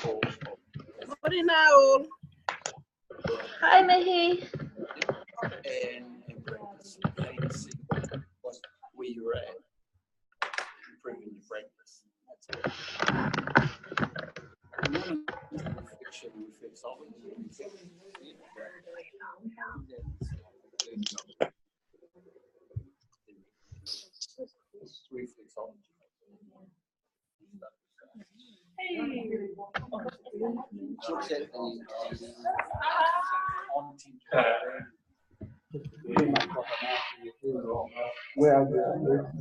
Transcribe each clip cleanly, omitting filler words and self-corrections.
Morning, Owl. Hi, Mihi. And practice. Where you're at, improving your practice. Reflection reflects on Where are you?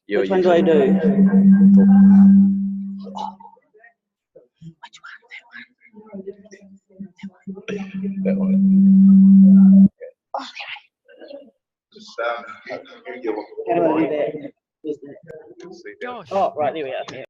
Which one do I do? that one. Just you How do I do that? Oh, right, there we are. Yeah.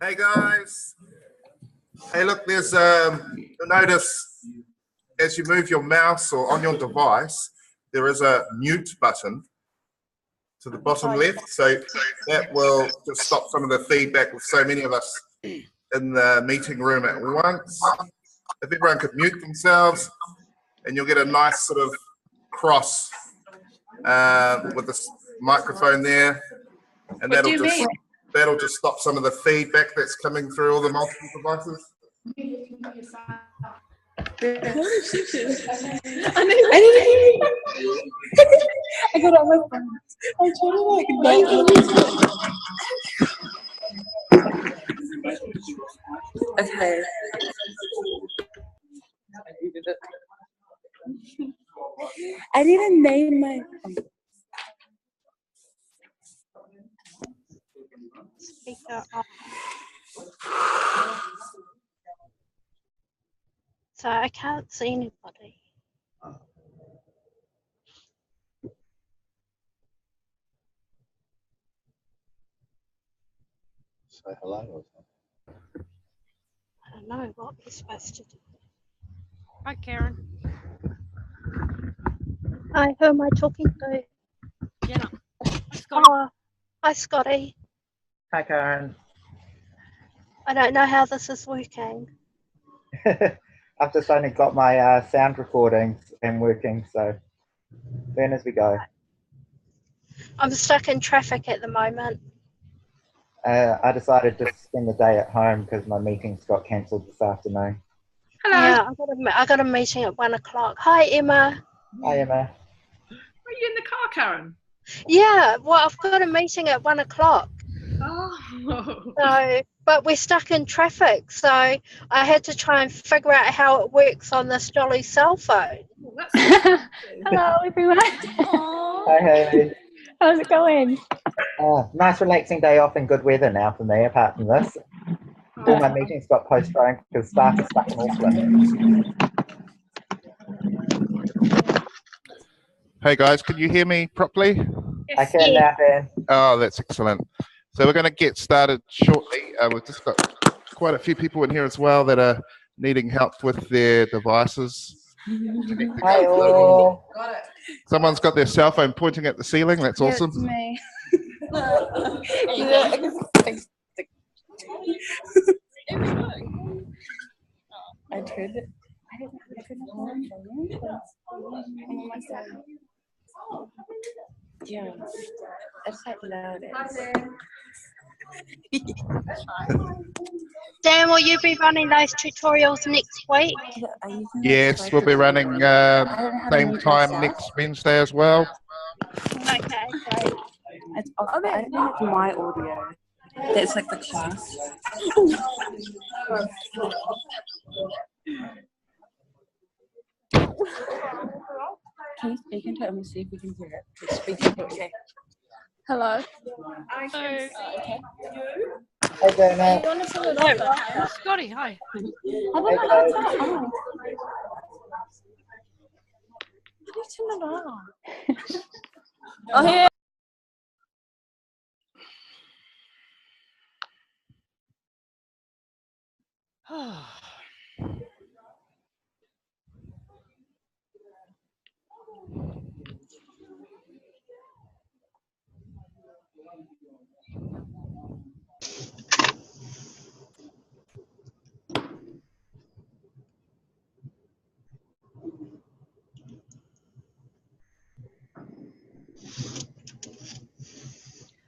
Hey guys. Hey, look, there's you'll notice as you move your mouse or on your device, there is a mute button to the bottom left. So that will just stop some of the feedback with so many of us in the meeting room at once. If everyone could mute themselves, and you'll get a nice sort of cross with this microphone there, and that'll just stop some of the feedback that's coming through all the multiple devices. I got on my phone. I tried to okay. I didn't name my Speaker off. So I can't see anybody. Say hello or something. I don't know what we're supposed to do. Hi, Karen. Hi, who am I talking to? Jenna. Hi, Scotty. Oh, hi, Scotty. Hi, Karen. I don't know how this is working. I've just only got my sound recordings and working, so learn as we go. I'm stuck in traffic at the moment. I decided to spend the day at home because my meetings got cancelled this afternoon. Hello. Yeah, I got a meeting at 1 o'clock. Hi, Emma. Hi, Emma. Are you in the car, Karen? Yeah, well, I've got a meeting at 1 o'clock. Oh. So, but we're stuck in traffic, so I had to try and figure out how it works on this jolly cell phone. Well, that's Hello, everyone. Hi, Haley. How's it going? Nice relaxing day off and good weather now for me, apart from this. All my meetings got postponed because staff are stuck in Auckland. Hey guys, can you hear me properly? I can now, Dan. Oh, that's excellent. So we're going to get started shortly. We've just got quite a few people in here as well that are needing help with their devices. Hi, all. Someone's got their cell phone pointing at the ceiling. That's awesome. It's me. I turned it. I couldn't find it. I'm on my phone. Yeah, that's like loud. Dan, will you be running those tutorials next week? Yes, we'll be running same time next Wednesday as well. Okay, great. I don't know if my audio. That's like the class. Can you speak into it and we'll see if we can hear it? Just speak into it, okay. Hello. so. Hi, Dana. You want to turn it off? Oh, Scotty, hi. How about my laptop? Oh. How do you turn it off? Oh, here.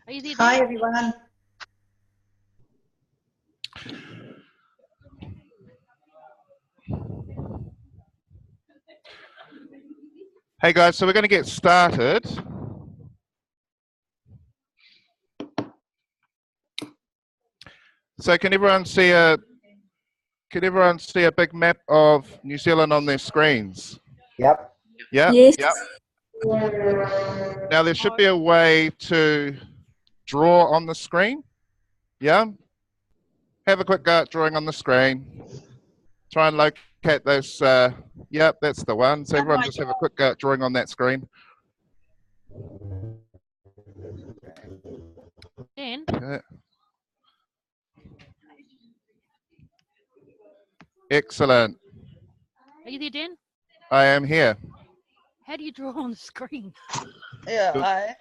Are you there? Hi, everyone. Hey guys, so we're going to get started. So can everyone see a big map of New Zealand on their screens? Yep. Yeah. Yes. Yep. Now there should be a way to draw on the screen. Yeah. Have a quick go at drawing on the screen. Try and locate those. Yep, that's the one. So everyone just have a quick go at drawing on that screen. Dan? Okay. Excellent. Are you there, Dan? I am here. How do you draw on the screen? Yeah,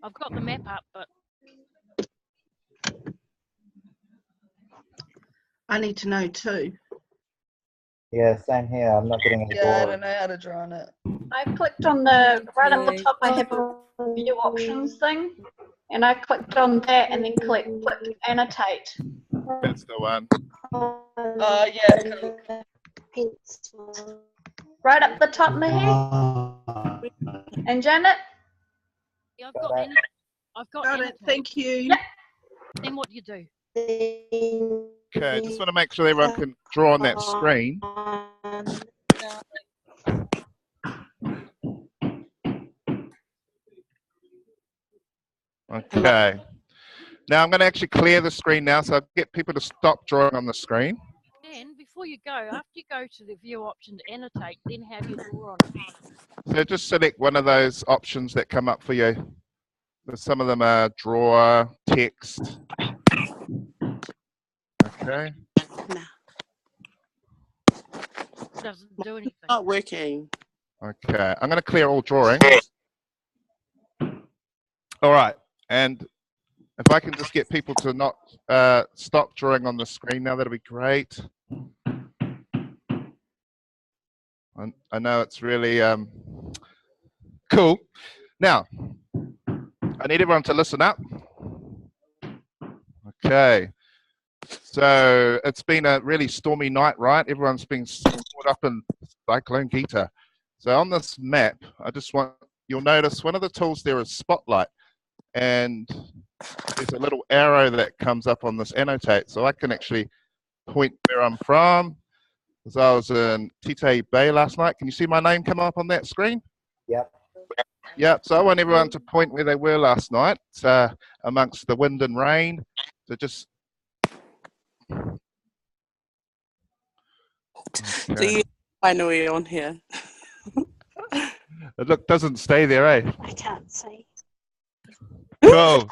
I've got the map up, but I need to know too. Yeah, same here. I'm not getting any Yeah, I bored. don't know how to draw on it. I clicked on the right at the top. I have a view options thing, and I clicked on that and then click annotate. That's the one. Yeah, cool. Right up the top, Mahi. And Janet. yeah, I've got it. any. I've got Got it. annotate. Thank you. Yep. Then what do you do? Okay, just want to make sure everyone can draw on that screen. Okay. Now I'm going to actually clear the screen now, so I'll get people to stop drawing on the screen. Dan, before you go, after you go to the view option to annotate, then how do you draw on it? So just select one of those options that come up for you. Some of them are draw, text. Okay. Doesn't do anything. Not working. Okay, I'm going to clear all drawings. All right, and if I can just get people to not stop drawing on the screen now, that'll be great. I know it's really cool. Now, I need everyone to listen up. Okay. So it's been a really stormy night, right? Everyone's been caught up in Cyclone Gita. So on this map, you'll notice one of the tools there is Spotlight. And there's a little arrow that comes up on this annotate. So I can actually point where I'm from. Because I was in Tite Bay last night. Can you see my name come up on that screen? Yep. Yep. So I want everyone to point where they were last night, amongst the wind and rain. So just. Okay. So you finally on here. It doesn't stay there, eh? I can't see. Cool.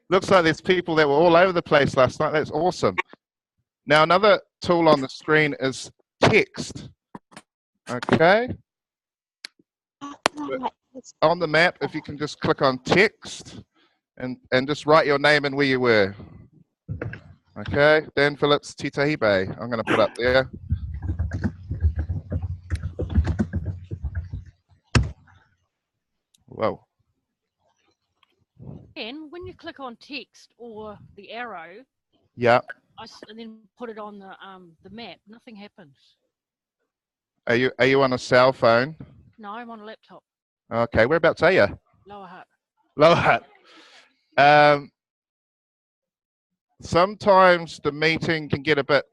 Looks like there's people that were all over the place last night. That's awesome. Now another tool on the screen is text. Okay. On the map, if you can just click on text and just write your name and where you were. Okay, Dan Phillips, Tite Bay. I'm going to put up there. Whoa. And when you click on text or the arrow, Yeah. and then put it on the map, nothing happens. Are you on a cell phone? No, I'm on a laptop. Okay, whereabouts are you? Lower Hutt. Lower Hutt. Sometimes the meeting can get a bit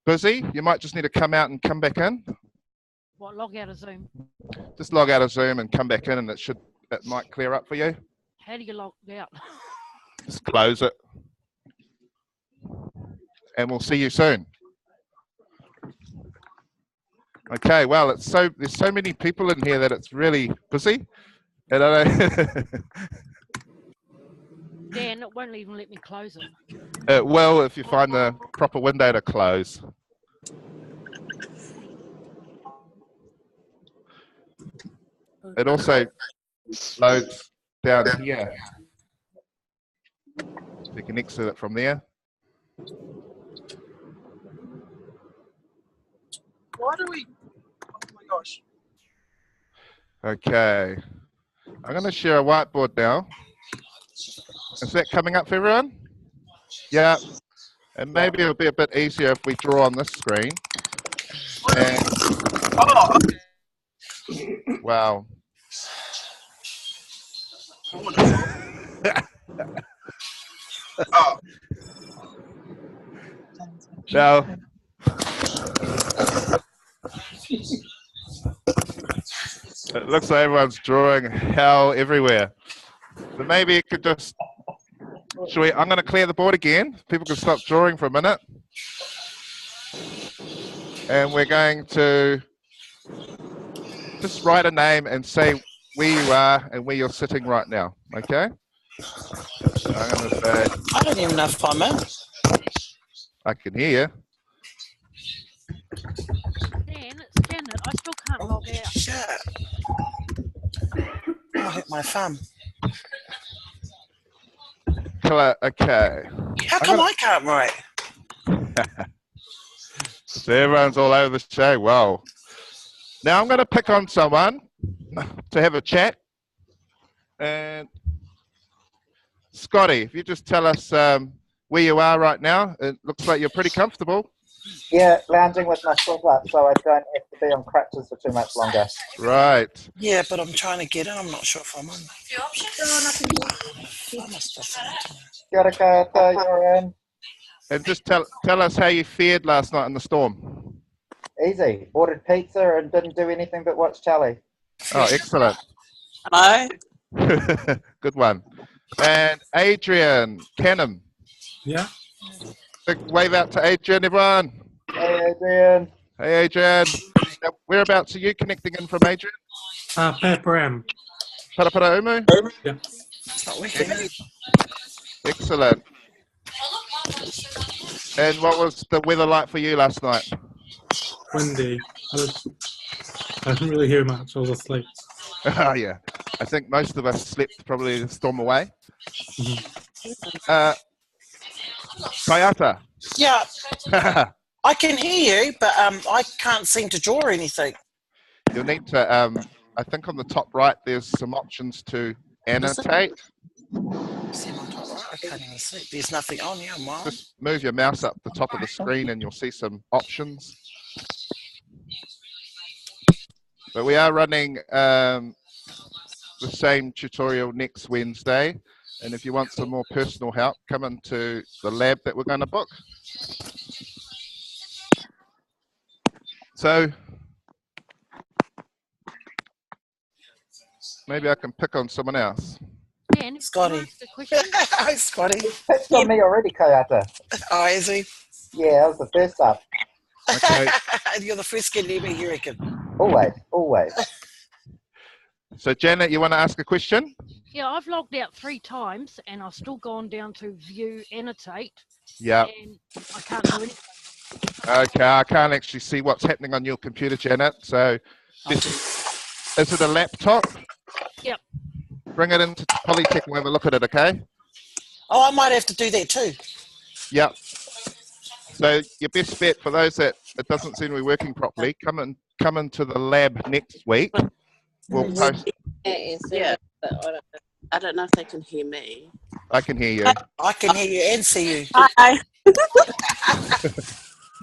busy. You might just need to come out and come back in. What, log out of Zoom? Just log out of Zoom and come back in, and it might clear up for you. How do you log out? Just close it. And we'll see you soon. Okay, well, there's so many people in here that it's really busy. And I don't Dan, it won't even let me close it. It will if you find the proper window to close. It also loads down here. So you can exit it from there. Why do we? Oh my gosh. Okay. I'm going to share a whiteboard now. Is that coming up for everyone? Yeah. And maybe it'll be a bit easier if we draw on this screen. And, wow. Now, it looks like everyone's drawing hell everywhere. So maybe it could just, I'm going to clear the board again. People can stop drawing for a minute. And we're going to just write a name and say where you are and where you're sitting right now, okay? So I'm going to say... I don't even know if I'm in. I can hear you. Dan, it's Janet. I still can't log out. Shit. I hit my thumb. Okay. How come I can't write? So everyone's all over the show. Wow. Now I'm going to pick on someone to have a chat. And Scotty, if you just tell us where you are right now, it looks like you're pretty comfortable. Yeah, lounging with my foot up so I don't have to be on crutches for too much longer. Right. Yeah, but I'm trying to get in. I'm not sure if I'm on. Kia ora koutou, you're in. And just tell us how you fared last night in the storm. Easy. Ordered pizza and didn't do anything but watch telly. Oh, excellent. Hello? Good one. And Adrian Canham. Yeah. Big wave out to Adrian, everyone. Hey, Adrian. Hey, Adrian. Now, whereabouts are you connecting in from, Adrian? Paparam. Paraparaumu? Yeah. It's not working. Excellent. And what was the weather like for you last night? Windy. I didn't really hear much. I was asleep. Oh, yeah. I think most of us slept probably the storm away. Kayata. Yeah. I can hear you, but I can't seem to draw anything. You'll need to, I think on the top right, there's some options to annotate. See, on top right, I can't even see. There's nothing on here, mine. Just move your mouse up the top of the screen and you'll see some options. But we are running the same tutorial next Wednesday. And if you want some more personal help, come into the lab that we're going to book. So maybe I can pick on someone else. Dan, Scotty. Hi, Scotty. Picked on me already, Kayata. Oh, is he? Yeah, I was the first up. Okay. You're the first kid ever, you reckon? Always, always. So Janet, you want to ask a question? Yeah, I've logged out 3 times and I've still gone down to view annotate. Yeah. And I can't do anything. Okay, I can't actually see what's happening on your computer, Janet. So is it a laptop? Yep. Bring it into Polytech and we'll have a look at it, okay? Oh, I might have to do that too. Yep. So your best bet for those that it doesn't seem to be working properly, come into the lab next week. We'll post. Yeah, but I don't know if they can hear me. I can hear you. I can hear you and see you. Hi.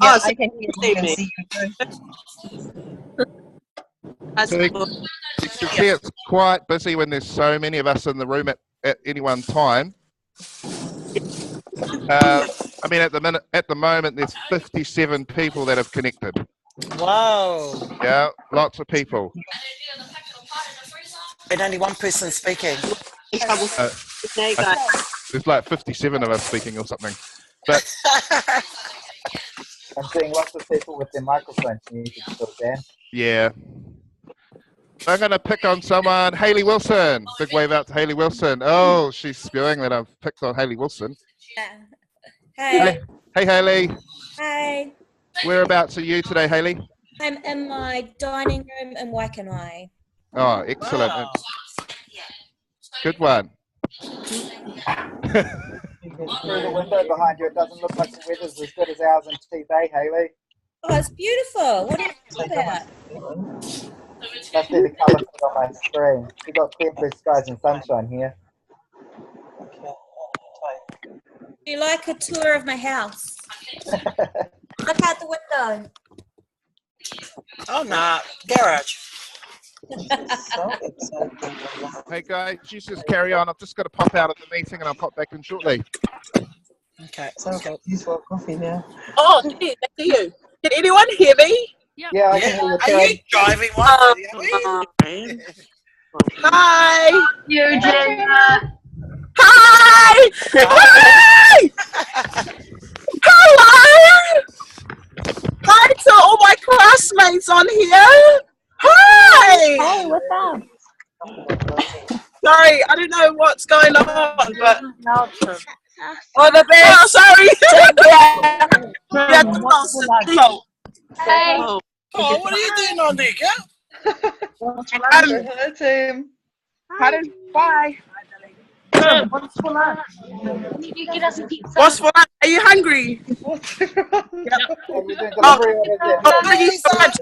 Yeah, so I can hear you and see you. So you can see it's quite busy when there's so many of us in the room at any one time. I mean, at the moment, there's 57 people that have connected. Wow. Yeah, lots of people. And only one person speaking. There's like 57 of us speaking or something. But I'm seeing lots of people with their microphones muted still, Dan. yeah. I'm going to pick on someone. Hayley Wilson. Big wave out to Hayley Wilson. Oh, she's spewing that I've picked on Hayley Wilson. Yeah. Hey. Hey, Hayley. Hi. Whereabouts are you today, Hayley? I'm in my dining room in Waikanae. Oh, excellent. Wow. Good one. Through the window behind you, it doesn't look like the weather's as good as ours in TV, Hayley. Oh, it's beautiful. What are you talking about? Must be the colour on my screen. We've got clear blue skies and sunshine here. Do you like a tour of my house? Look out the window. Oh, no. Garage. Hey, guys, you just carry on. I've just got to pop out of the meeting and I'll pop back in shortly. Okay. Use for coffee now. Oh, gee, I see you. Can anyone hear me? Yep. Yeah, I can hear you. Are you driving one? Hi. Eugenia. Hi. Hi. Hello. Hi to all my classmates on here. Hi. Hey, what's up? Sorry, I don't know what's going on, but No, oh, the best. Oh, sorry. Yeah, Hey. oh, Oh, what are you doing on there, girl? Hello, team. pardon? Bye. What's for lunch? Did you get us a pizza? What's for lunch? Are you hungry? We're doing delivery orders yet. Oh, thank you so much.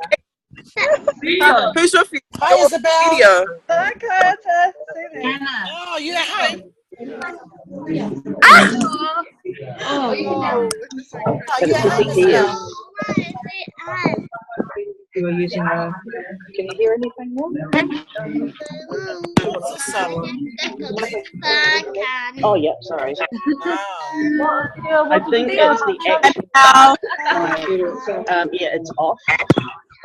Who's with you? Hi, Isabel. Video. Okay, Oh, you at home? Oh, Are you at home, Isabel? You were using can you hear anything more? What's this, Oh, yeah, sorry. Wow. I think it's the X. Yeah, it's off.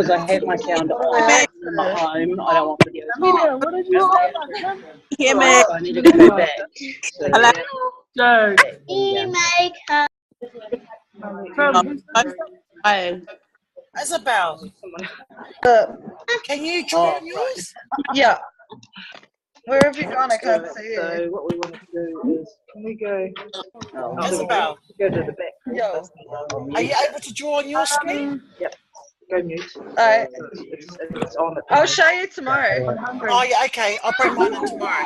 Because I have my sound off in my home. I don't want videos. What did you say? Hear me? I need to go back. So, Hello? Joe. Hi. Isabel, can you join yours? Yeah. Where have you gone? I can't see So you. what we want to do is, can we go? Isabel, Go to the back. Yo. are you able to draw on your screen? Yep. Go mute. Alright. It's on. I'll show you tomorrow. Oh, yeah, okay. I'll bring mine in tomorrow.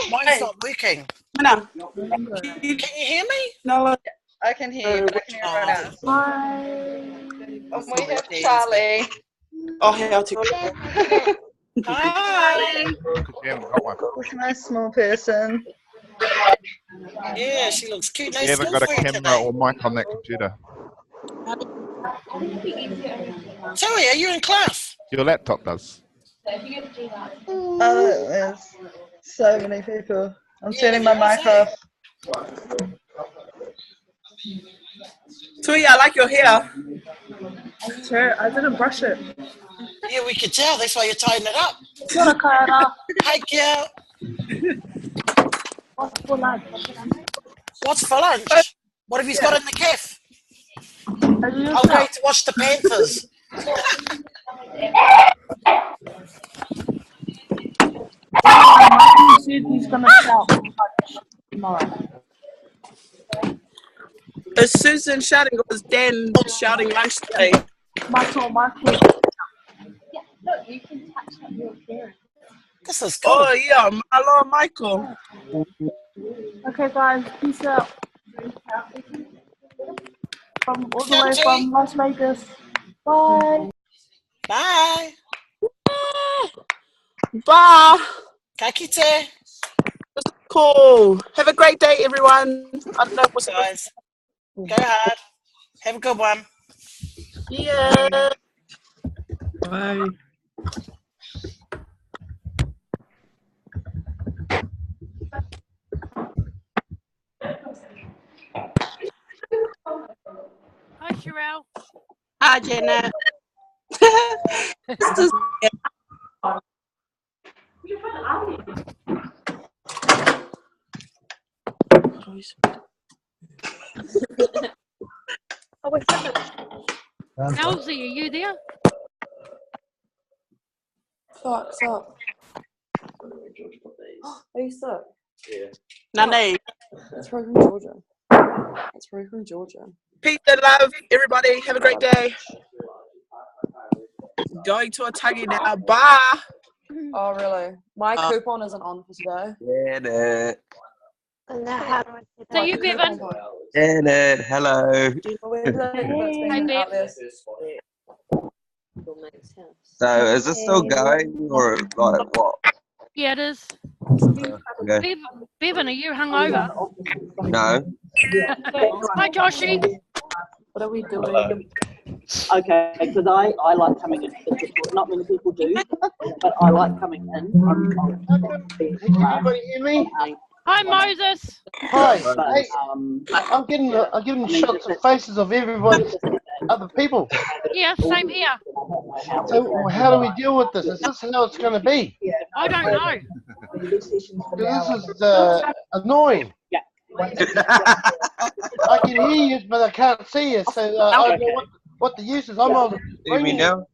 Mine's not working. No. Can you hear me? No. I can hear you, but I can hear everyone else. Hi. And we have Charlie. Oh, how to. Hi. You haven't got one. This nice small person. Yeah, she looks cute. No You haven't school got a for you camera today. or mic on that computer. Zoe, are you in class? Your laptop does. Oh, there's so many people. I'm turning my mic off. Tui, I like your hair. Sure, I didn't brush it. Yeah, we could tell. That's why you're tying it up. Kia ora. Hey, Kia. What's for lunch? What's for lunch? What have you got in the cafe? I'm going to watch the Panthers. Michael said he's gonna shout tomorrow. Is Susan shouting or is Dan shouting lunch today? Michael. Look, you can touch that real parent. This is cool. Oh, yeah. Hello, Michael. Okay, guys, peace out. From all the way from Las Vegas. Bye. Bye. Bye. Ka kite. Cool. Have a great day, everyone. I don't know what's Guys, go hard. Have a good one. Yeah. Bye. Hi, Sherelle. Hi, Jenna. This is Oh, we're finished. Elsie, are you there? Fuck. Are you sick? Yeah. Nane. It's probably from Georgia. It's probably from Georgia. Peace and love, everybody. Have a great day. Going to a tuggy now. Bye. Oh, really? My coupon isn't on for today. Janet. So you, Bevan? Janet, hello. Do you know where it's been out there? So is this still going or like what? Yeah, it is. Okay. Bevan, are you hungover? No. Hi, Joshy. What are we doing? Okay, because I like coming in. Not many people do, but I like coming in. Can anybody hear me? Hi, Moses. Hi. Hey, I'm getting shots of faces of everyone, other people. Yeah, same here. So how do we deal with this? Is this how it's going to be? I don't know. This is annoying. I can hear you, but I can't see you. So I don't know what the use is. I'm on. Hear me now?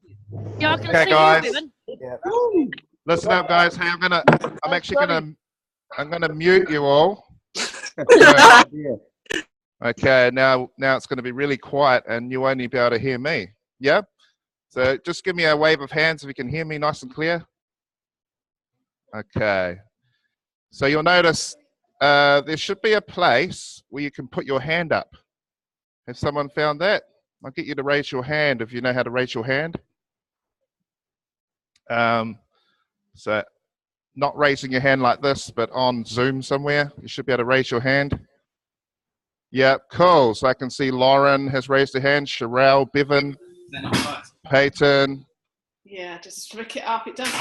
Yeah, I can Okay, see guys. you, Bevan. Listen up, guys. Hey, I'm actually gonna mute you all. Okay, now it's going to be really quiet, and you won't even be able to hear me. Yeah. So just give me a wave of hands if you can hear me nice and clear. Okay. So you'll notice there should be a place where you can put your hand up. Has someone found that? I'll get you to raise your hand if you know how to raise your hand. So not raising your hand like this, but on Zoom somewhere, you should be able to raise your hand. Yeah, cool. So I can see Lauren has raised her hand, Sherelle, Bevan, Peyton. Yeah, just flick it up. It does.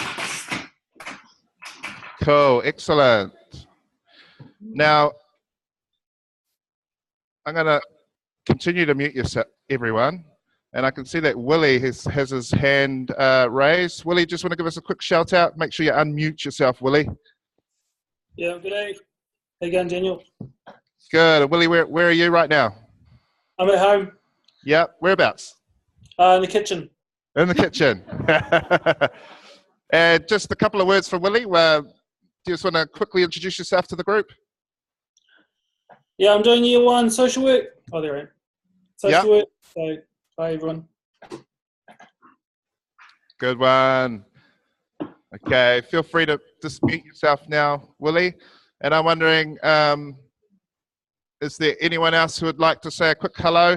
Cool, excellent. Now, I'm going to continue to mute yourself, everyone. And I can see that Willie has his hand raised. Willie, just want to give us a quick shout out. Make sure you unmute yourself, Willie. Yeah, good day. How you going, Daniel? Good. Willie, where are you right now? I'm at home. Yeah, whereabouts? In the kitchen. In the kitchen. And just a couple of words from Willie. Do you just want to quickly introduce yourself to the group? Yeah, I'm doing year 1 social work. Oh, there I am. Social work. So, hi, everyone. Good one. Okay, feel free to just mute yourself now, Willie. And I'm wondering, is there anyone else who would like to say a quick hello?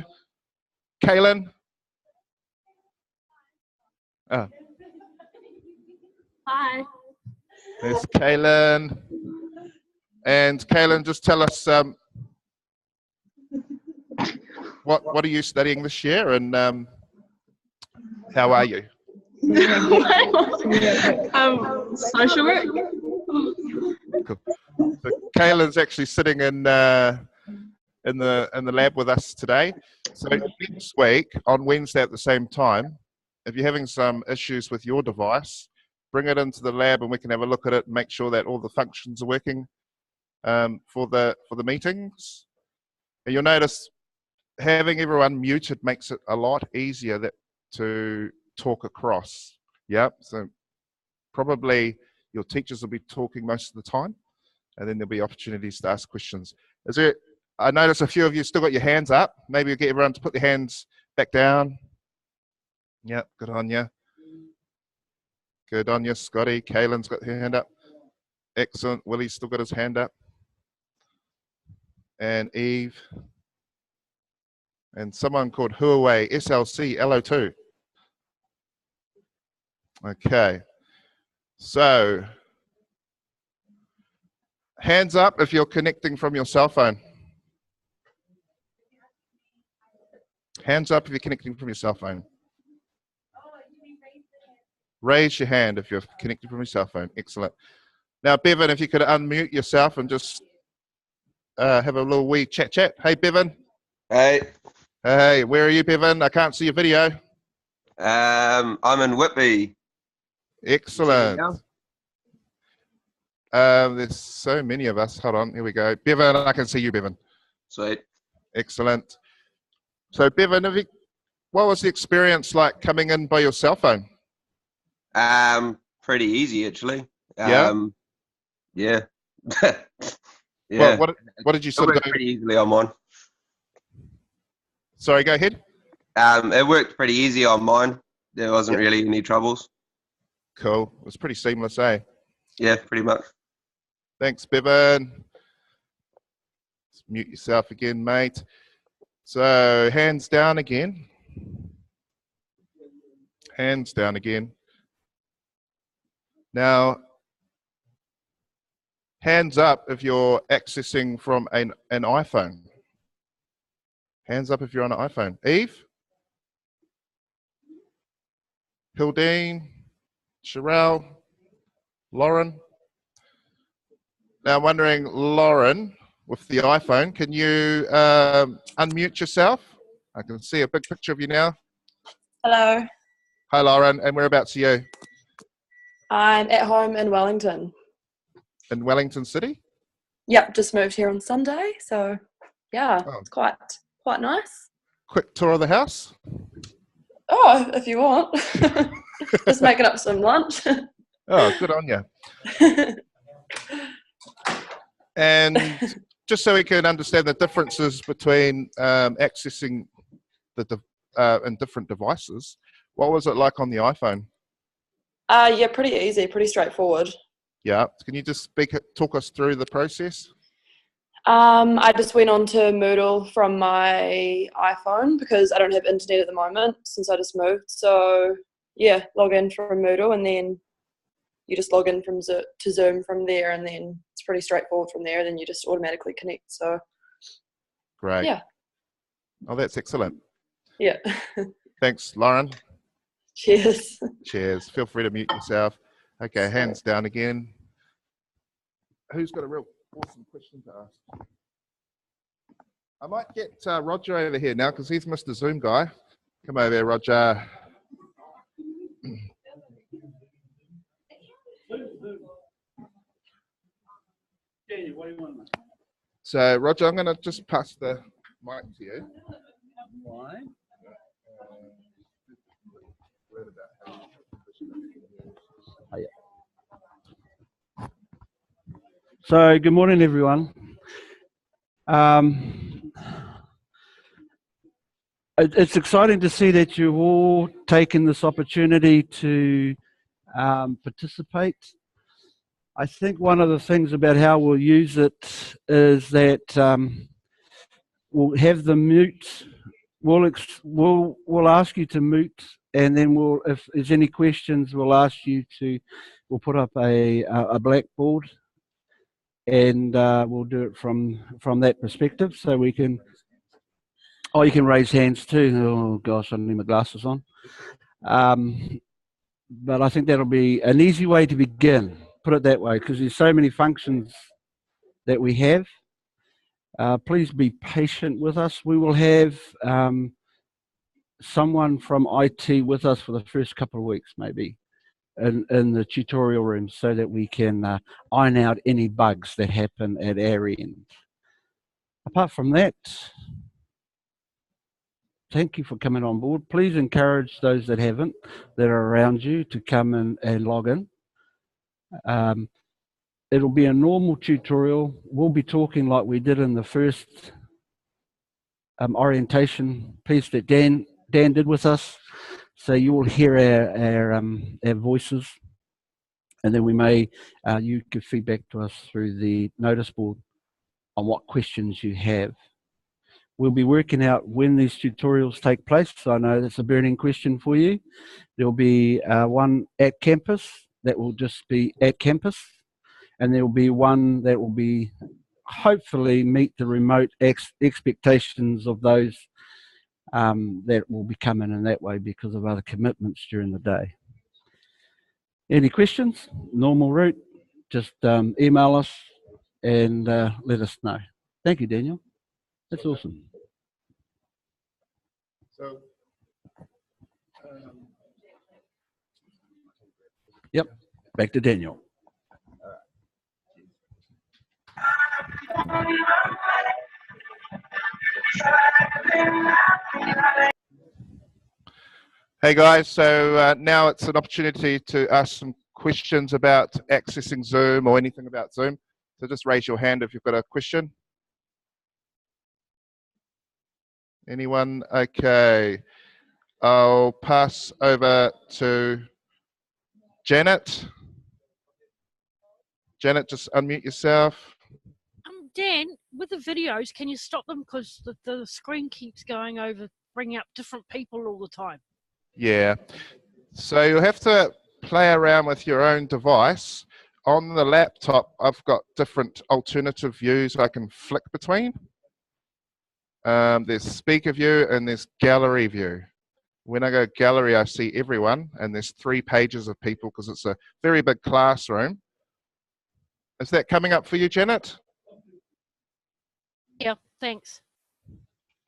Kaylin? Oh. Hi. There's Kaylin. And Kaylin, just tell us what are you studying this year, and how are you? Social work. Cool. So Kaylin's actually sitting in the lab with us today. So next week on Wednesday at the same time, if you're having some issues with your device, bring it into the lab and we can have a look at it and make sure that all the functions are working for the meetings. And you'll notice having everyone muted makes it a lot easier to talk across. Yeah, so probably your teachers will be talking most of the time, and then there'll be opportunities to ask questions. I notice a few of you still got your hands up. Maybe you'll get everyone to put their hands back down. Yeah, good on you. Good on you, Scotty. Kaylin's got her hand up. Excellent. Willie's still got his hand up. And Eve. And someone called Huawei, SLC, LO2. Okay. So, hands up if you're connecting from your cell phone. Hands up if you're connecting from your cell phone. Raise your hand if you're connected from your cell phone. Excellent. Now, Bevan, if you could unmute yourself and just have a little wee chat. Hey, Bevan. Hey. Hey, where are you, Bevan? I can't see your video. I'm in Whitby. Excellent. There's so many of us. Hold on, here we go. Bevan, I can see you, Bevan. Sweet. Excellent. So, Bevan, what was the experience like coming in by your cell phone? Pretty easy actually. Yeah. Yeah. Yeah. What did you sort of do? Pretty easily on mine. Sorry, go ahead. It worked pretty easy on mine. There wasn't really any troubles. Cool. It was pretty seamless, eh? Yeah, pretty much. Thanks, Bevan. Let's mute yourself again, mate. So, hands down again. Hands down again. Now, hands up if you're accessing from an iPhone. Hands up if you're on an iPhone. Eve? Hildine? Sherelle? Lauren? Now, I'm wondering, Lauren, with the iPhone, can you unmute yourself? I can see a big picture of you now. Hello. Hi, Lauren. And whereabouts are you? I'm at home in Wellington. In Wellington City? Yep, just moved here on Sunday, so yeah, it's quite nice. Quick tour of the house? Oh, if you want. Just making up some lunch. Oh, good on you. And just so we can understand the differences between accessing in different devices, what was it like on the iPhone? Yeah, pretty easy, pretty straightforward. Yeah. Can you just talk us through the process? I just went on to Moodle from my iPhone because I don't have internet at the moment since I just moved. So yeah, log in from Moodle and then you just log in from to Zoom from there, and then it's pretty straightforward from there. Then you just automatically connect. So great. Yeah. Oh, that's excellent. Yeah. Thanks, Lauren. Cheers. Cheers. Feel free to mute yourself. Okay, hands down again. Who's got a real awesome question to ask? I might get Roger over here now because he's Mr. Zoom guy. Come over there, Roger. So, Roger, I'm going to just pass the mic to you. Why? Oh, yeah. So, good morning, everyone. It's exciting to see that you've all taken this opportunity to participate. I think one of the things about how we'll use it is that we'll have the mute. We'll ask you to mute, and then if there's any questions, we'll ask you to. We'll put up a blackboard, and we'll do it from that perspective, so we can. Oh, you can raise hands too. Oh gosh, I need my glasses on. But I think that'll be an easy way to begin. Put it that way, because there's so many functions that we have. Please be patient with us. We will have someone from IT with us for the first couple of weeks, maybe, in the tutorial room, so that we can iron out any bugs that happen at our end. Apart from that, thank you for coming on board. Please encourage those that haven't, that are around you, to come and log in. It'll be a normal tutorial. We'll be talking like we did in the first orientation piece that Dan did with us. So you will hear our voices, and then we may you give feedback to us through the notice board on what questions you have. We'll be working out when these tutorials take place. So I know that's a burning question for you. There'll be one at campus that will just be at campus, and there will be one that will be hopefully meet the remote expectations of those that will be coming in that way because of other commitments during the day. Any questions? Normal route, just email us and let us know. Thank you, Daniel. That's awesome. So, yep, back to Daniel. Hey guys, so now it's an opportunity to ask some questions about accessing Zoom or anything about Zoom. So just raise your hand if you've got a question. Anyone? Okay. I'll pass over to Janet. Janet, just unmute yourself. Dan, with the videos, can you stop them? Because the screen keeps going over, bringing up different people all the time. Yeah. So you'll have to play around with your own device. On the laptop, I've got different alternative views I can flick between. There's speaker view and there's gallery view. When I go gallery, I see everyone, and there's 3 pages of people because it's a very big classroom. Is that coming up for you, Janet? Yeah, thanks.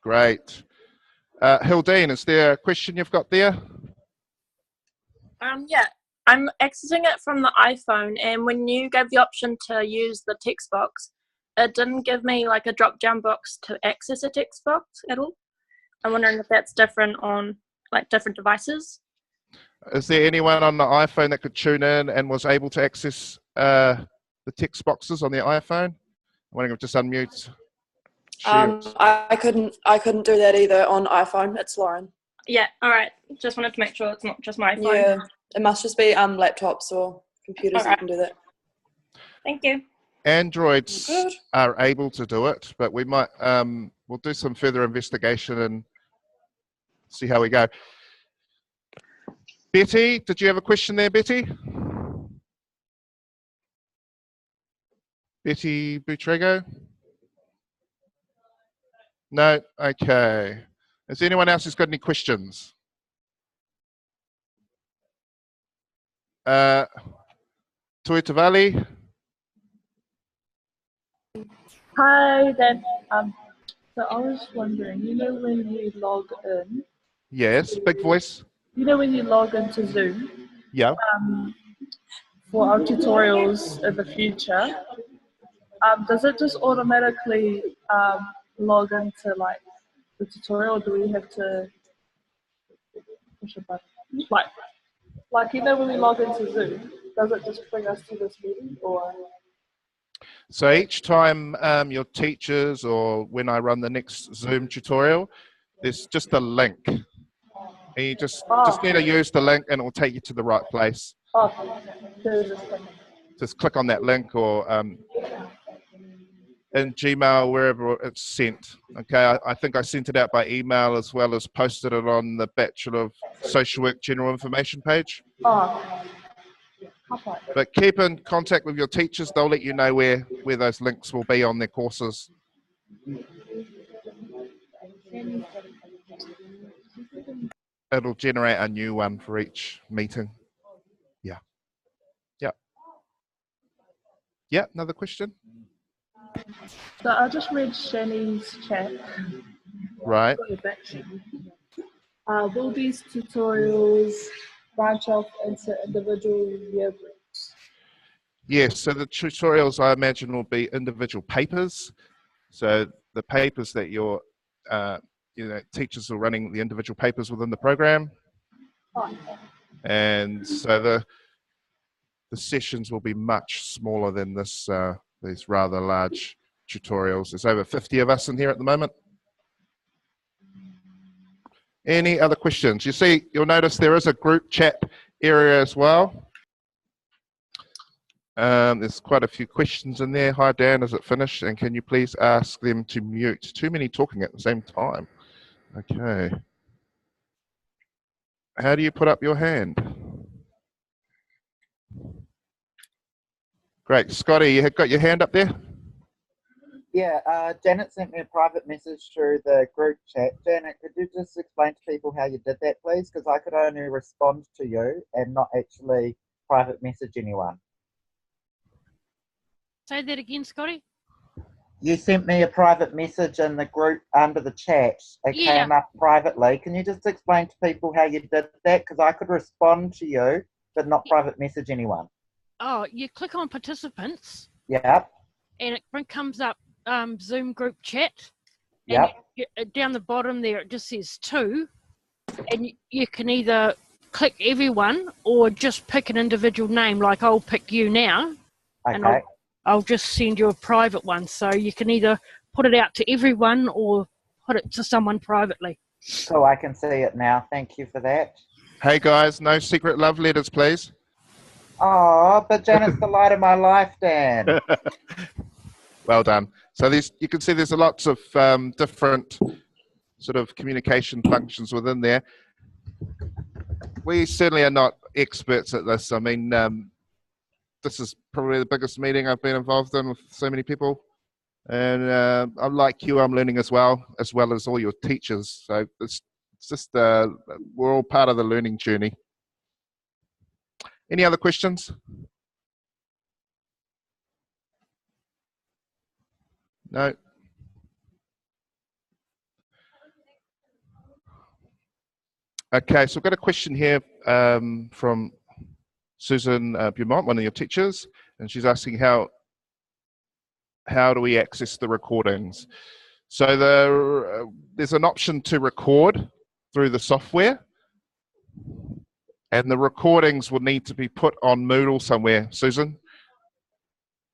Great. Hildine, is there a question you've got there? Yeah, I'm accessing it from the iPhone, and when you gave the option to use the text box, it didn't give me like a drop-down box to access a text box at all. I'm wondering if that's different on like different devices. Is there anyone on the iPhone that could tune in and was able to access the text boxes on their iPhone? I'm wondering if just unmute. I couldn't do that either on iPhone. It's Lauren. Yeah, all right. Just wanted to make sure it's not just my phone. Yeah, it must just be laptops or computers that can do that. Thank you. Androids are able to do it, but we might we'll do some further investigation and see how we go. Betty, did you have a question there, Betty? Betty Butrego? No? Okay. Is there anyone else who's got any questions? Toi Tavali? Hi, Dan. So I was wondering, when you log in, Yes, big voice. You know when you log into Zoom, Yeah. for our tutorials in the future, does it just automatically log into like the tutorial? Or do we have to push a button? Like you know when we log into Zoom, does it just bring us to this meeting or? So each time your teachers or when I run the next Zoom tutorial, there's just a link. And you just need to use the link and it will take you to the right place. Just click on that link or in Gmail, wherever it's sent. Okay, I think I sent it out by email as well as posted it on the Bachelor of Social Work General Information page. But keep in contact with your teachers. They'll let you know where those links will be on their courses. It'll generate a new one for each meeting. Yeah. Yeah. Yeah, another question? So I just read Shani's chat. Right. Got your back, Shani. Will these tutorials branch off into individual year groups? Yes, so the tutorials I imagine will be individual papers. So the papers that your teachers are running the individual papers within the program. And so the sessions will be much smaller than this these rather large tutorials. There's over 50 of us in here at the moment. Any other questions? You'll notice there is a group chat area as well. There's quite a few questions in there. Hi Dan, is it finished? And can you please ask them to mute? Too many talking at the same time. Okay. How do you put up your hand? Great. Scotty, you have got your hand up there? Yeah, Janet sent me a private message through the group chat. Janet, could you just explain to people how you did that, please? Because I could only respond to you and not actually private message anyone. Say that again, Scotty. You sent me a private message in the group under the chat. It came up privately. Can you just explain to people how you did that? Because I could respond to you, but not private message anyone. Oh, you click on participants. Yep. And it comes up Zoom group chat. Yep. And down the bottom there, it just says 2. And you can either click everyone or just pick an individual name, like I'll pick you now. Okay. And I'll just send you a private one. So you can either put it out to everyone or put it to someone privately. So I can see it now. Thank you for that. Hey guys, no secret love letters, please. Oh, but Janet's the light of my life, Dan. Well done. So you can see there's lots of different sort of communication functions within there. We certainly are not experts at this. I mean, this is probably the biggest meeting I've been involved in with so many people. And like you, I'm learning as well as all your teachers. So it's just, we're all part of the learning journey. Any other questions? No? Okay, so I've got a question here from Susan Beaumont, one of your teachers, and she's asking how do we access the recordings? So there's an option to record through the software, and the recordings will need to be put on Moodle somewhere. Susan?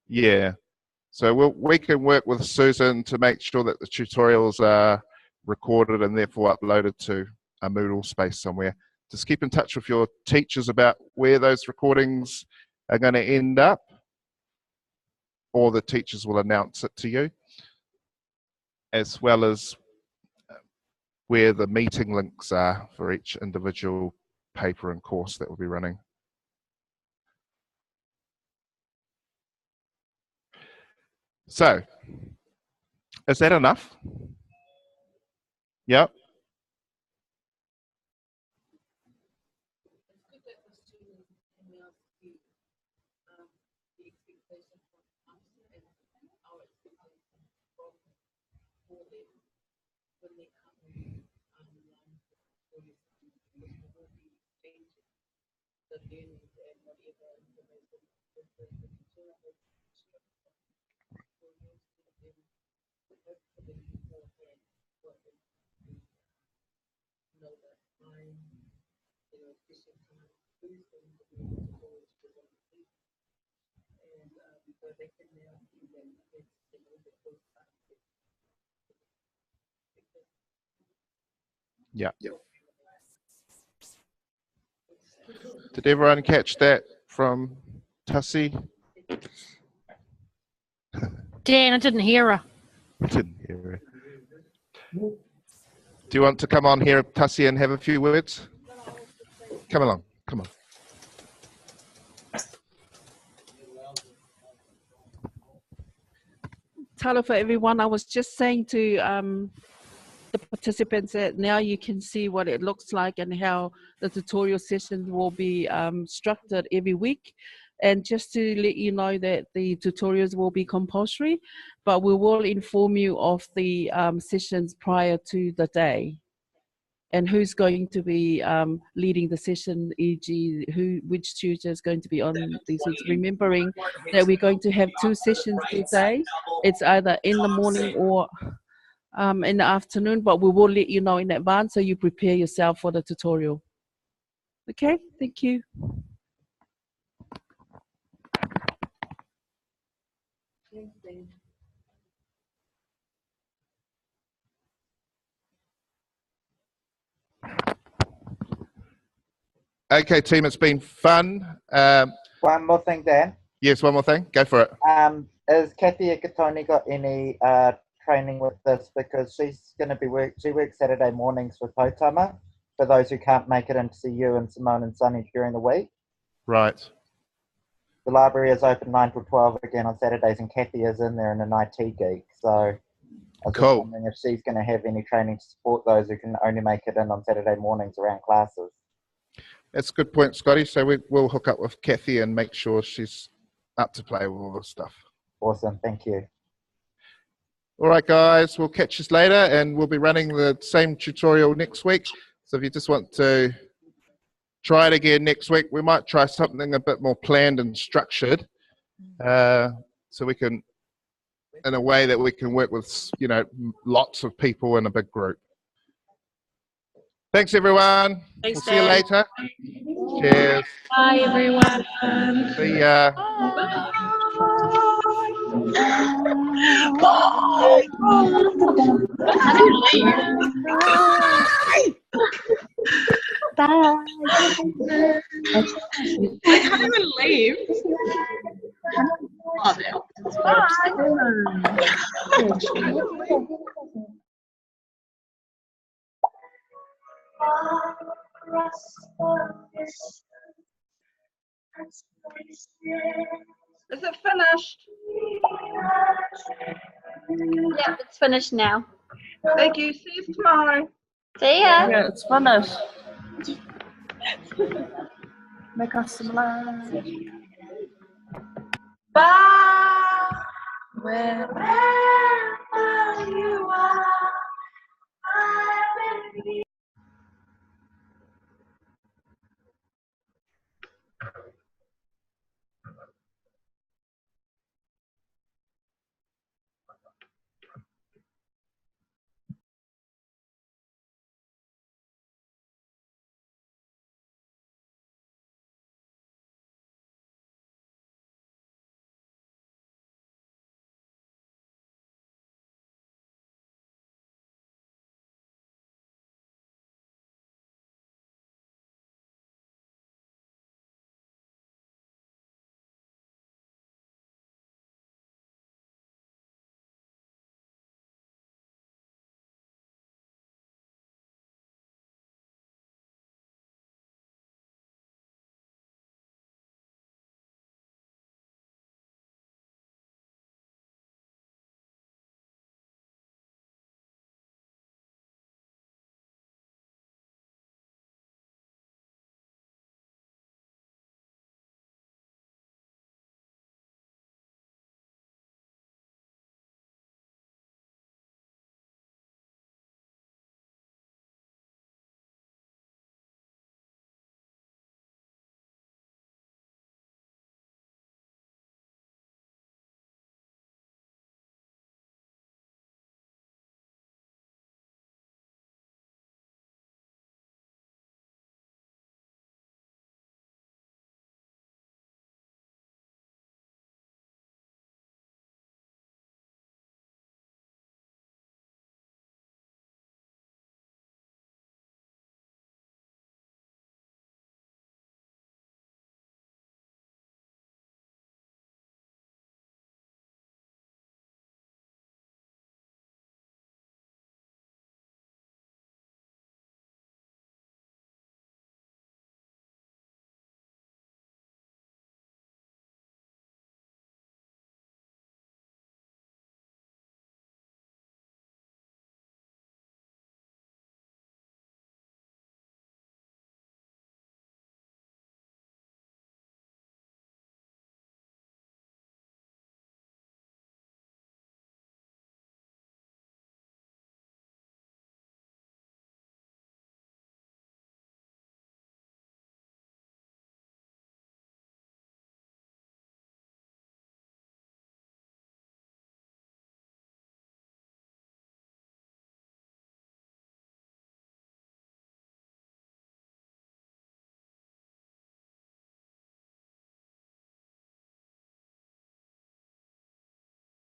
Yeah. So we can work with Susan to make sure that the tutorials are recorded and therefore uploaded to a Moodle space somewhere. Just keep in touch with your teachers about where those recordings are going to end up, or the teachers will announce it to you, as well as where the meeting links are for each individual paper and course that we'll be running. So, is that enough? Yep. Yeah. Did everyone catch that from Tussie? Dan, I didn't hear her. Didn't hear her. Do you want to come on here, Tussie, and have a few words? Come along. Come on. Hello for everyone. I was just saying to the participants that now you can see what it looks like and how the tutorial sessions will be structured every week. And just to let you know that the tutorials will be compulsory, but we will inform you of the sessions prior to the day and who's going to be leading the session, e.g. which tutor is going to be on these weeks. Remembering that we're going to have 2 sessions per day. It's either in the morning or in the afternoon, but we will let you know in advance so you prepare yourself for the tutorial. Okay, thank you. Okay, team, it's been fun. One more thing, Dan. Yes, one more thing. Go for it. Is Kathy Ikatoni got any training with this? Because she's going to be she works Saturday mornings with Hotama for those who can't make it in to see you and Simone and Sunny during the week. Right. The library is open 9 till 12 again on Saturdays, and Kathy is in there in an IT geek. So I was just wondering if she's going to have any training to support those who can only make it in on Saturday mornings around classes. That's a good point, Scotty. So we'll hook up with Kathy and make sure she's up to play with all this stuff. Awesome, thank you. All right, guys, we'll catch you later, and we'll be running the same tutorial next week. So if you just want to try it again next week, we might try something a bit more planned and structured, so we can, in a way that we can work with, you know, lots of people in a big group. Thanks, everyone. Thanks, we'll see you Dan. later. Cheers. Bye, everyone. See ya. Bye. I can't even leave. Oh, Is it finished? Yep, it's finished now. Thank you. See you tomorrow. See ya. Yeah, it's finished. Make us some love. Bye. Wherever you are.